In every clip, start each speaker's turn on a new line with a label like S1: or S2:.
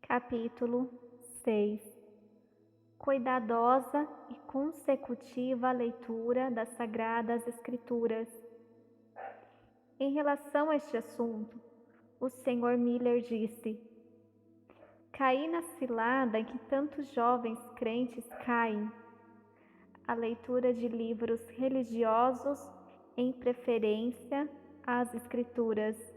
S1: Capítulo 6. Cuidadosa e consecutiva leitura das Sagradas Escrituras. Em relação a este assunto, o Sr. Miller disse: caí na cilada em que tantos jovens crentes caem. A leitura de livros religiosos em preferência às Escrituras.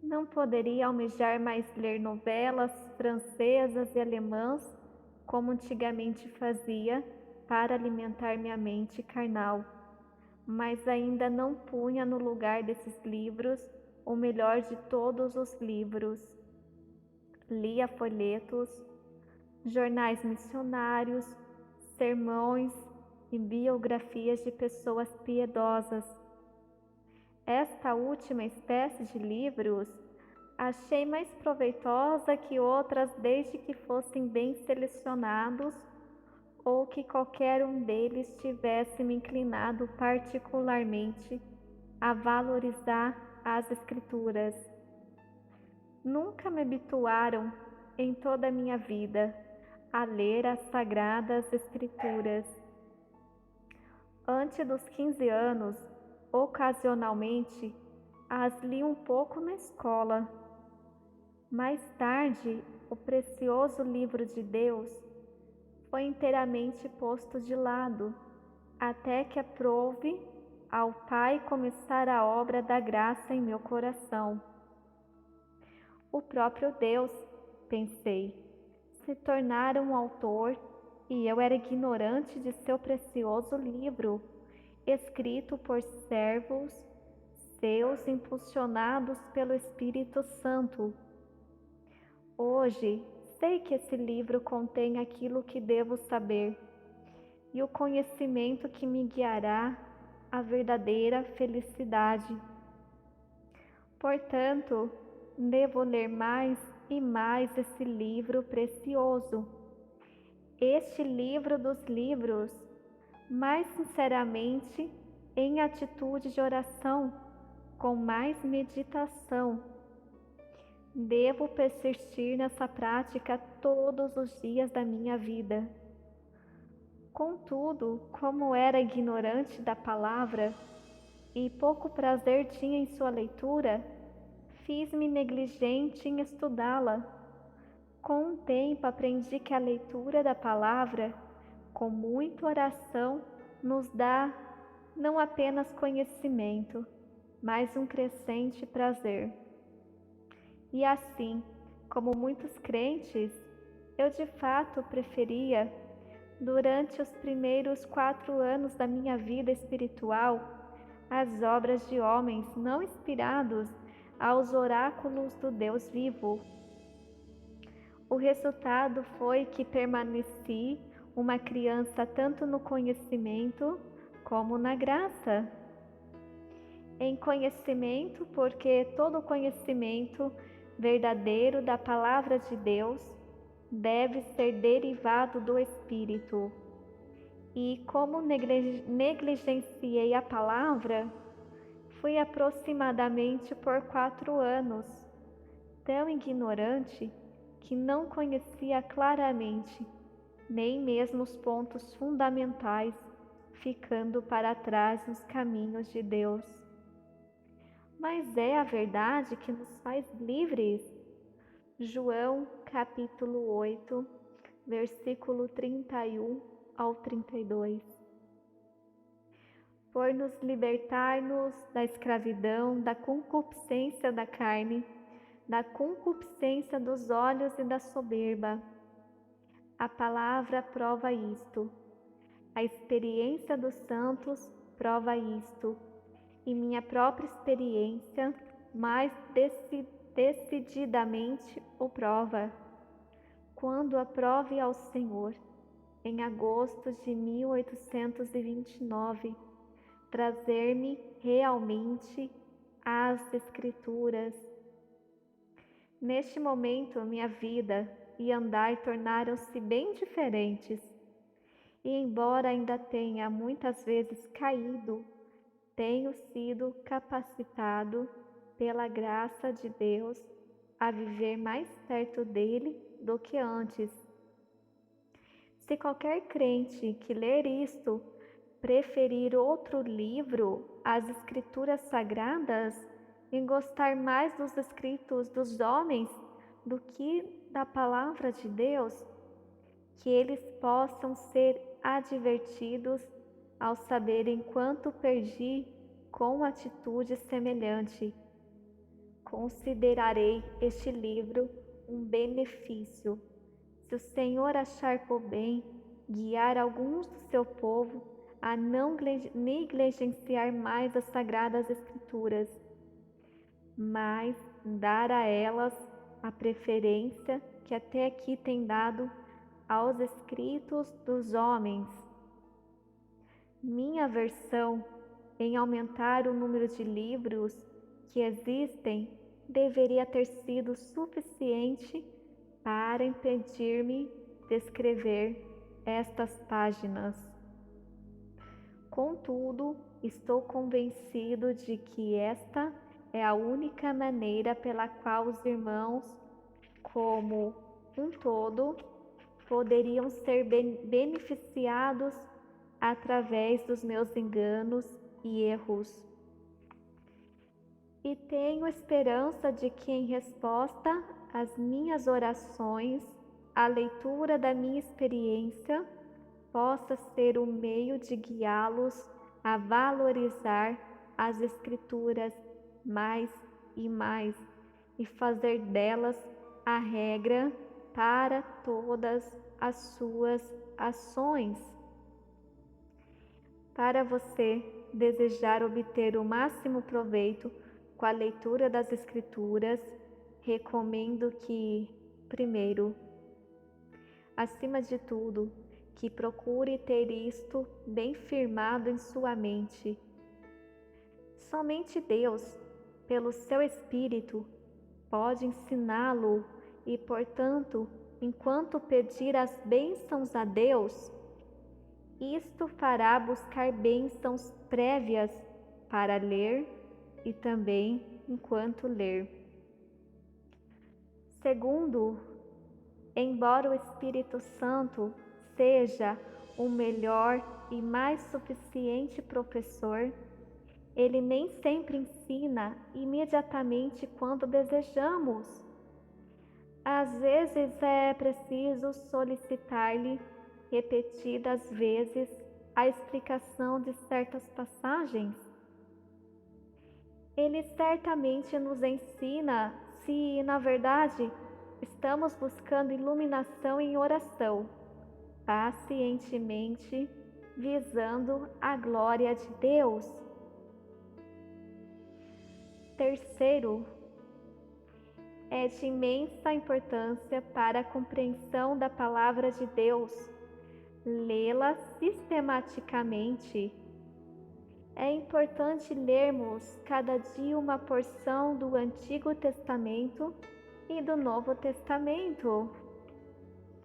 S1: Não poderia almejar mais ler novelas francesas e alemãs, como antigamente fazia, para alimentar minha mente carnal. Mas ainda não punha no lugar desses livros o melhor de todos os livros. Lia folhetos, jornais missionários, sermões e biografias de pessoas piedosas. Esta última espécie de livros achei mais proveitosa que outras desde que fossem bem selecionados ou que qualquer um deles tivesse me inclinado particularmente a valorizar as Escrituras. Nunca me habituaram, em toda a minha vida, a ler as Sagradas Escrituras. Antes dos 15 anos, ocasionalmente, as li um pouco na escola. Mais tarde, o precioso livro de Deus foi inteiramente posto de lado, até que aprove ao Pai começar a obra da graça em meu coração. O próprio Deus, pensei, se tornara um autor e eu era ignorante de seu precioso livro, escrito por servos seus impulsionados pelo Espírito Santo. Hoje, sei que esse livro contém aquilo que devo saber e o conhecimento que me guiará à verdadeira felicidade. Portanto, devo ler mais e mais esse livro precioso, este livro dos livros, mais sinceramente, em atitude de oração, com mais meditação. Devo persistir nessa prática todos os dias da minha vida. Contudo, como era ignorante da palavra e pouco prazer tinha em sua leitura, fiz-me negligente em estudá-la. Com o tempo aprendi que a leitura da palavra, com muita oração, nos dá não apenas conhecimento, mas um crescente prazer. E assim, como muitos crentes, eu de fato preferia, durante os primeiros 4 anos da minha vida espiritual, as obras de homens não inspirados aos oráculos do Deus vivo. O resultado foi que permaneci uma criança tanto no conhecimento como na graça. Em conhecimento, porque todo conhecimento verdadeiro da palavra de Deus deve ser derivado do Espírito. E como negligenciei a palavra, fui aproximadamente por 4 anos, tão ignorante que não conhecia claramente, nem mesmo os pontos fundamentais, ficando para trás nos caminhos de Deus. Mas é a verdade que nos faz livres. João capítulo 8, versículo 31 ao 32. Por nos libertar-nos da escravidão, da concupiscência da carne, da concupiscência dos olhos e da soberba. A palavra prova isto. A experiência dos santos prova isto. E minha própria experiência mais decididamente o prova. Quando aprove ao Senhor, em agosto de 1829, trazer-me realmente às Escrituras. Neste momento, minha vida e andar tornaram-se bem diferentes. E embora ainda tenha muitas vezes caído, tenho sido capacitado pela graça de Deus a viver mais perto dele do que antes. Se qualquer crente que ler isto preferir outro livro às Escrituras Sagradas e gostar mais dos escritos dos homens do que da palavra de Deus, que eles possam ser advertidos ao saberem quanto perdi com atitude semelhante. Considerarei este livro um benefício, se o Senhor achar por bem guiar alguns do seu povo a não negligenciar mais as Sagradas Escrituras, mas dar a elas a preferência que até aqui tem dado aos escritos dos homens. Minha versão em aumentar o número de livros que existem deveria ter sido suficiente para impedir-me de escrever estas páginas. Contudo, estou convencido de que esta é a única maneira pela qual os irmãos, como um todo, poderiam ser beneficiados através dos meus enganos e erros. E tenho esperança de que, em resposta às minhas orações, a leitura da minha experiência possa ser o meio de guiá-los a valorizar as Escrituras mais e mais e fazer delas a regra para todas as suas ações. Para você desejar obter o máximo proveito com a leitura das Escrituras, recomendo que, primeiro, acima de tudo, que procure ter isto bem firmado em sua mente. Somente Deus, pelo seu Espírito, pode ensiná-lo e, portanto, enquanto pedir as bênçãos a Deus, isto fará buscar bênçãos prévias para ler e também enquanto ler. Segundo, embora o Espírito Santo seja o melhor e mais suficiente professor, ele nem sempre ensina imediatamente quando desejamos. Às vezes é preciso solicitar-lhe repetidas vezes a explicação de certas passagens. Ele certamente nos ensina se, na verdade, estamos buscando iluminação em oração, pacientemente visando a glória de Deus. Terceiro, é de imensa importância para a compreensão da palavra de Deus lê-la sistematicamente. É importante lermos cada dia uma porção do Antigo Testamento e do Novo Testamento,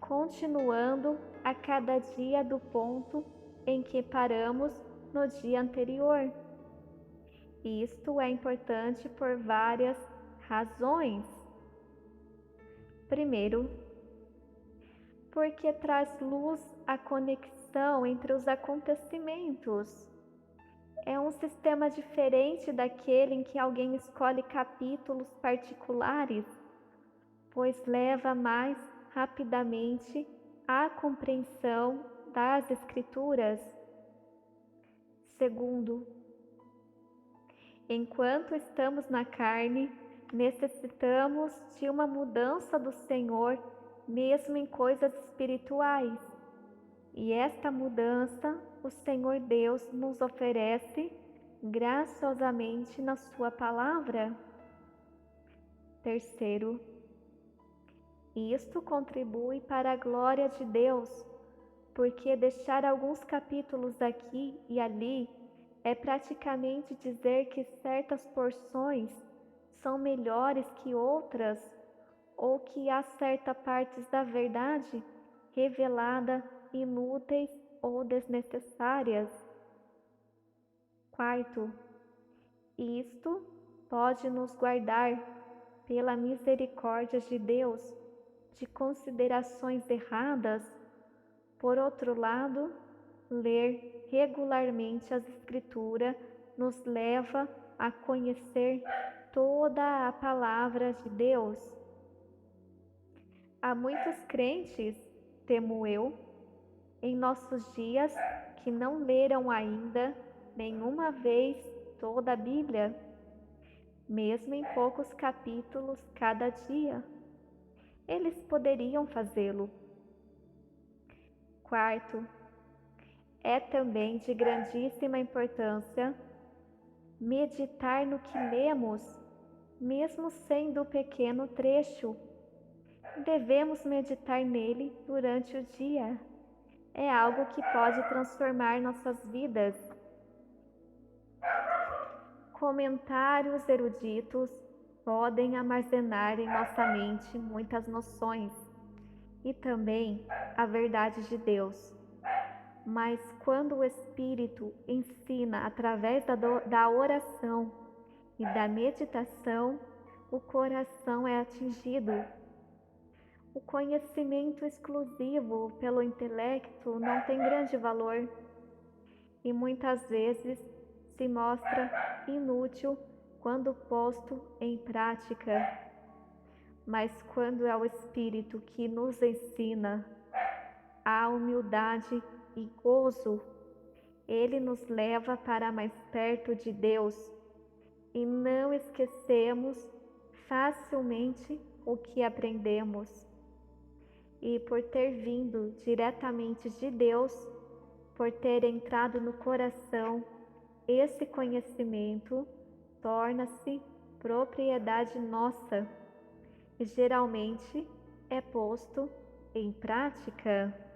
S1: continuando a cada dia do ponto em que paramos no dia anterior. Isto é importante por várias razões. Primeiro, porque traz luz à conexão entre os acontecimentos. É um sistema diferente daquele em que alguém escolhe capítulos particulares, pois leva mais rapidamente à compreensão das Escrituras. Segundo, enquanto estamos na carne, necessitamos de uma mudança do Senhor, mesmo em coisas espirituais. E esta mudança o Senhor Deus nos oferece graciosamente na sua palavra. Terceiro, isto contribui para a glória de Deus, porque deixar alguns capítulos aqui e ali é praticamente dizer que certas porções são melhores que outras, ou que há certas partes da verdade revelada inúteis ou desnecessárias. Quarto, isto pode nos guardar pela misericórdia de Deus, de considerações erradas. Por outro lado, ler regularmente as Escrituras nos leva a conhecer toda a palavra de Deus. Há muitos crentes, temo eu, em nossos dias que não leram ainda nenhuma vez toda a Bíblia, mesmo em poucos capítulos cada dia. Eles poderiam fazê-lo. Quarto, é também de grandíssima importância meditar no que lemos, mesmo sendo pequeno trecho. Devemos meditar nele durante o dia. É algo que pode transformar nossas vidas. Comentários eruditos podem armazenar em nossa mente muitas noções e também a verdade de Deus. Mas quando o Espírito ensina através da oração e da meditação, o coração é atingido. O conhecimento exclusivo pelo intelecto não tem grande valor e muitas vezes se mostra inútil quando posto em prática. Mas quando é o Espírito que nos ensina a humildade e gozo, ele nos leva para mais perto de Deus e não esquecemos facilmente o que aprendemos. E por ter vindo diretamente de Deus, por ter entrado no coração, esse conhecimento torna-se propriedade nossa e geralmente é posto em prática.